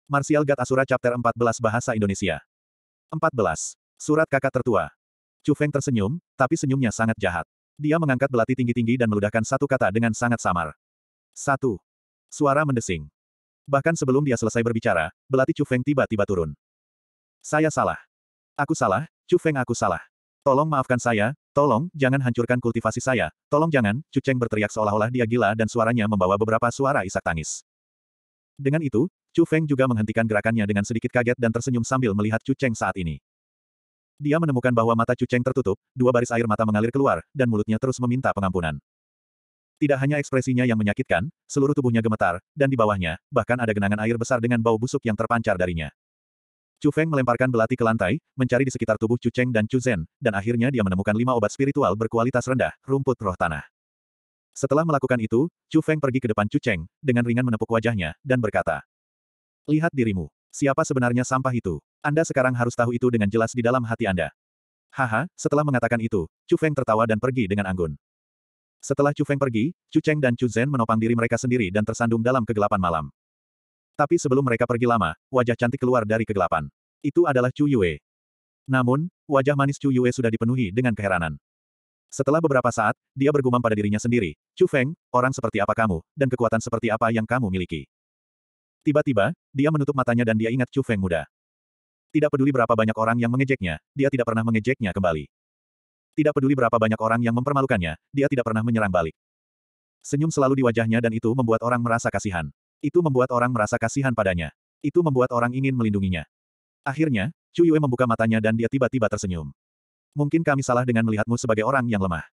Martial God Asura Chapter 14 Bahasa Indonesia 14. Surat kakak tertua. Chu Feng tersenyum, tapi senyumnya sangat jahat. Dia mengangkat belati tinggi-tinggi dan meludahkan satu kata dengan sangat samar. 1. Suara mendesing. Bahkan sebelum dia selesai berbicara, belati Chu Feng tiba-tiba turun. Saya salah. Aku salah, Chu Feng aku salah. Tolong maafkan saya, tolong, jangan hancurkan kultivasi saya, tolong jangan, Chu Cheng berteriak seolah-olah dia gila dan suaranya membawa beberapa suara isak tangis. Dengan itu, Chu Feng juga menghentikan gerakannya dengan sedikit kaget dan tersenyum sambil melihat Chu Cheng saat ini. Dia menemukan bahwa mata Chu Cheng tertutup, dua baris air mata mengalir keluar, dan mulutnya terus meminta pengampunan. Tidak hanya ekspresinya yang menyakitkan, seluruh tubuhnya gemetar, dan di bawahnya, bahkan ada genangan air besar dengan bau busuk yang terpancar darinya. Chu Feng melemparkan belati ke lantai, mencari di sekitar tubuh Chu Cheng dan Chu Zhen, dan akhirnya dia menemukan 5 obat spiritual berkualitas rendah, rumput roh tanah. Setelah melakukan itu, Chu Feng pergi ke depan Chu Cheng, dengan ringan menepuk wajahnya, dan berkata, "Lihat dirimu. Siapa sebenarnya sampah itu? Anda sekarang harus tahu itu dengan jelas di dalam hati Anda." Haha, setelah mengatakan itu, Chu Feng tertawa dan pergi dengan anggun. Setelah Chu Feng pergi, Chu Cheng dan Chu Zhen menopang diri mereka sendiri dan tersandung dalam kegelapan malam. Tapi sebelum mereka pergi lama, wajah cantik keluar dari kegelapan. Itu adalah Chu Yue. Namun, wajah manis Chu Yue sudah dipenuhi dengan keheranan. Setelah beberapa saat, dia bergumam pada dirinya sendiri, "Chu Feng, orang seperti apa kamu, dan kekuatan seperti apa yang kamu miliki?" Tiba-tiba, dia menutup matanya dan dia ingat Chu Feng muda. Tidak peduli berapa banyak orang yang mengejeknya, dia tidak pernah mengejeknya kembali. Tidak peduli berapa banyak orang yang mempermalukannya, dia tidak pernah menyerang balik. Senyum selalu di wajahnya dan itu membuat orang merasa kasihan. Itu membuat orang merasa kasihan padanya. Itu membuat orang ingin melindunginya. Akhirnya, Chu Yue membuka matanya dan dia tiba-tiba tersenyum. "Mungkin kami salah dengan melihatmu sebagai orang yang lemah.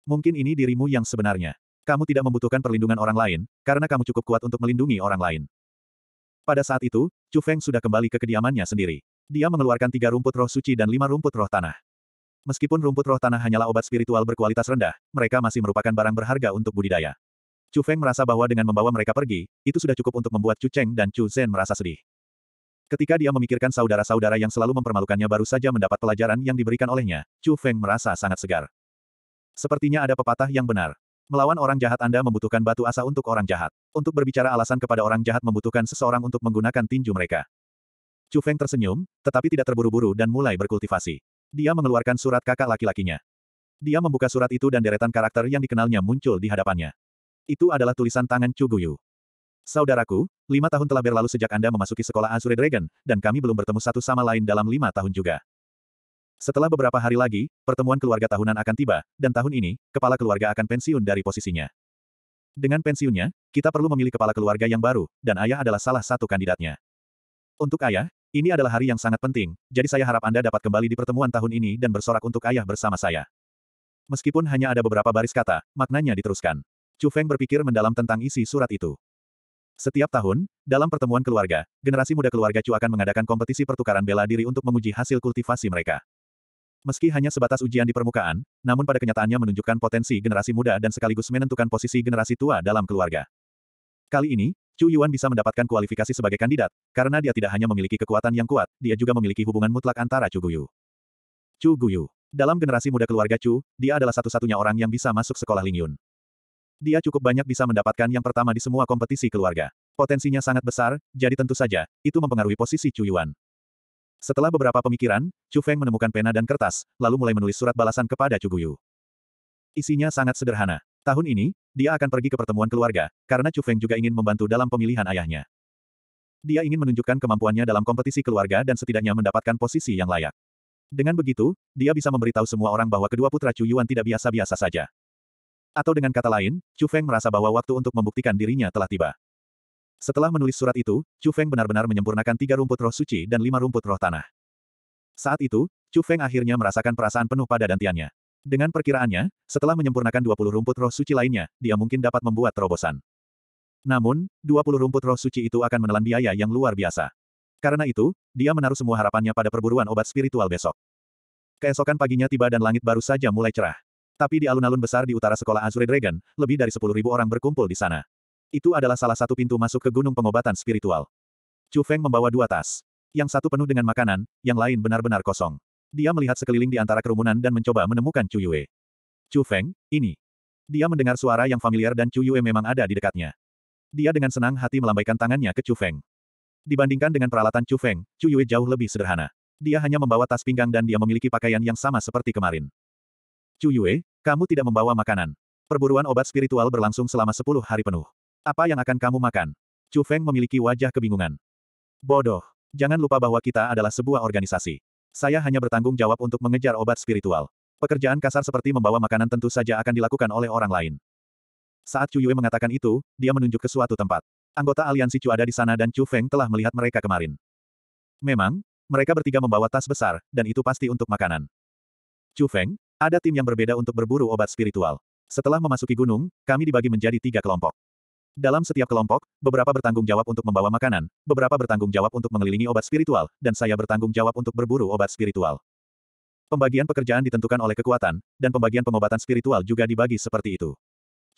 Mungkin ini dirimu yang sebenarnya. Kamu tidak membutuhkan perlindungan orang lain, karena kamu cukup kuat untuk melindungi orang lain." Pada saat itu, Chu Feng sudah kembali ke kediamannya sendiri. Dia mengeluarkan 3 rumput roh suci dan 5 rumput roh tanah. Meskipun rumput roh tanah hanyalah obat spiritual berkualitas rendah, mereka masih merupakan barang berharga untuk budidaya. Chu Feng merasa bahwa dengan membawa mereka pergi, itu sudah cukup untuk membuat Chu Cheng dan Chu Zhen merasa sedih. Ketika dia memikirkan saudara-saudara yang selalu mempermalukannya baru saja mendapat pelajaran yang diberikan olehnya, Chu Feng merasa sangat segar. Sepertinya ada pepatah yang benar. Melawan orang jahat Anda membutuhkan batu asa untuk orang jahat. Untuk berbicara alasan kepada orang jahat membutuhkan seseorang untuk menggunakan tinju mereka. Chu Feng tersenyum, tetapi tidak terburu-buru dan mulai berkultivasi. Dia mengeluarkan surat kakak laki-lakinya. Dia membuka surat itu dan deretan karakter yang dikenalnya muncul di hadapannya. Itu adalah tulisan tangan Chu Guyu. "Saudaraku, 5 tahun telah berlalu sejak Anda memasuki sekolah Azure Dragon, dan kami belum bertemu satu sama lain dalam 5 tahun juga. Setelah beberapa hari lagi, pertemuan keluarga tahunan akan tiba, dan tahun ini, kepala keluarga akan pensiun dari posisinya. Dengan pensiunnya, kita perlu memilih kepala keluarga yang baru, dan ayah adalah salah satu kandidatnya. Untuk ayah, ini adalah hari yang sangat penting, jadi saya harap Anda dapat kembali di pertemuan tahun ini dan bersorak untuk ayah bersama saya." Meskipun hanya ada beberapa baris kata, maknanya diteruskan. Chu Feng berpikir mendalam tentang isi surat itu. Setiap tahun, dalam pertemuan keluarga, generasi muda keluarga Chu akan mengadakan kompetisi pertukaran bela diri untuk menguji hasil kultivasi mereka. Meski hanya sebatas ujian di permukaan, namun pada kenyataannya menunjukkan potensi generasi muda dan sekaligus menentukan posisi generasi tua dalam keluarga. Kali ini, Chu Yuan bisa mendapatkan kualifikasi sebagai kandidat, karena dia tidak hanya memiliki kekuatan yang kuat, dia juga memiliki hubungan mutlak antara Chu Guyu. Chu Guyu. Dalam generasi muda keluarga Chu, dia adalah satu-satunya orang yang bisa masuk sekolah Lingyun. Dia cukup banyak bisa mendapatkan yang pertama di semua kompetisi keluarga. Potensinya sangat besar, jadi tentu saja, itu mempengaruhi posisi Chu Yuan. Setelah beberapa pemikiran, Chu Feng menemukan pena dan kertas, lalu mulai menulis surat balasan kepada Chu Guyu. Isinya sangat sederhana. Tahun ini, dia akan pergi ke pertemuan keluarga, karena Chu Feng juga ingin membantu dalam pemilihan ayahnya. Dia ingin menunjukkan kemampuannya dalam kompetisi keluarga dan setidaknya mendapatkan posisi yang layak. Dengan begitu, dia bisa memberitahu semua orang bahwa kedua putra Chu Yuan tidak biasa-biasa saja. Atau dengan kata lain, Chu Feng merasa bahwa waktu untuk membuktikan dirinya telah tiba. Setelah menulis surat itu, Chu Feng benar-benar menyempurnakan 3 rumput roh suci dan 5 rumput roh tanah. Saat itu, Chu Feng akhirnya merasakan perasaan penuh pada dantiannya. Dengan perkiraannya, setelah menyempurnakan 20 rumput roh suci lainnya, dia mungkin dapat membuat terobosan. Namun, 20 rumput roh suci itu akan menelan biaya yang luar biasa. Karena itu, dia menaruh semua harapannya pada perburuan obat spiritual besok. Keesokan paginya tiba dan langit baru saja mulai cerah. Tapi di alun-alun besar di utara sekolah Azure Dragon, lebih dari 10.000 orang berkumpul di sana. Itu adalah salah satu pintu masuk ke gunung pengobatan spiritual. Chu Feng membawa 2 tas. Yang satu penuh dengan makanan, yang lain benar-benar kosong. Dia melihat sekeliling di antara kerumunan dan mencoba menemukan Chu Yue. "Chu Feng, ini." Dia mendengar suara yang familiar dan Chu Yue memang ada di dekatnya. Dia dengan senang hati melambaikan tangannya ke Chu Feng. Dibandingkan dengan peralatan Chu Feng, Chu Yue jauh lebih sederhana. Dia hanya membawa tas pinggang dan dia memiliki pakaian yang sama seperti kemarin. Chu Yue, kamu tidak membawa makanan. Perburuan obat spiritual berlangsung selama 10 hari penuh. Apa yang akan kamu makan? Chu Feng memiliki wajah kebingungan. Bodoh. Jangan lupa bahwa kita adalah sebuah organisasi. Saya hanya bertanggung jawab untuk mengejar obat spiritual. Pekerjaan kasar seperti membawa makanan tentu saja akan dilakukan oleh orang lain. Saat Chu Yue mengatakan itu, dia menunjuk ke suatu tempat. Anggota aliansi Chu ada di sana dan Chu Feng telah melihat mereka kemarin. Memang, mereka bertiga membawa tas besar, dan itu pasti untuk makanan. Chu Feng, ada tim yang berbeda untuk berburu obat spiritual. Setelah memasuki gunung, kami dibagi menjadi 3 kelompok. Dalam setiap kelompok, beberapa bertanggung jawab untuk membawa makanan, beberapa bertanggung jawab untuk mengelilingi obat spiritual, dan saya bertanggung jawab untuk berburu obat spiritual. Pembagian pekerjaan ditentukan oleh kekuatan, dan pembagian pengobatan spiritual juga dibagi seperti itu.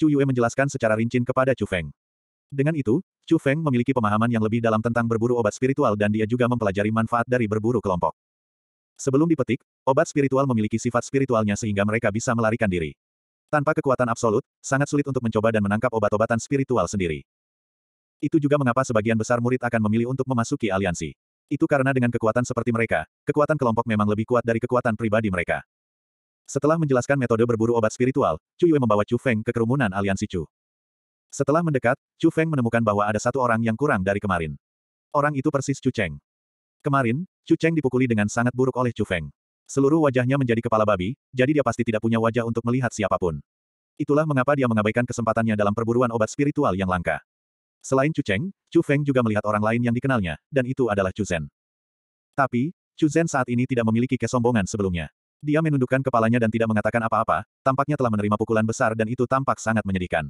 Chu Yue menjelaskan secara rinci kepada Chu Feng. Dengan itu, Chu Feng memiliki pemahaman yang lebih dalam tentang berburu obat spiritual dan dia juga mempelajari manfaat dari berburu kelompok. Sebelum dipetik, obat spiritual memiliki sifat spiritualnya sehingga mereka bisa melarikan diri. Tanpa kekuatan absolut, sangat sulit untuk mencoba dan menangkap obat-obatan spiritual sendiri. Itu juga mengapa sebagian besar murid akan memilih untuk memasuki aliansi. Itu karena dengan kekuatan seperti mereka, kekuatan kelompok memang lebih kuat dari kekuatan pribadi mereka. Setelah menjelaskan metode berburu obat spiritual, Chu Yue membawa Chu Feng ke kerumunan aliansi Chu. Setelah mendekat, Chu Feng menemukan bahwa ada satu orang yang kurang dari kemarin. Orang itu persis Chu Cheng. Kemarin, Chu Cheng dipukuli dengan sangat buruk oleh Chu Feng. Seluruh wajahnya menjadi kepala babi, jadi dia pasti tidak punya wajah untuk melihat siapapun. Itulah mengapa dia mengabaikan kesempatannya dalam perburuan obat spiritual yang langka. Selain Chu Cheng, Chu Feng juga melihat orang lain yang dikenalnya, dan itu adalah Chu Zhen. Tapi, Chu Zhen saat ini tidak memiliki kesombongan sebelumnya. Dia menundukkan kepalanya dan tidak mengatakan apa-apa, tampaknya telah menerima pukulan besar dan itu tampak sangat menyedihkan.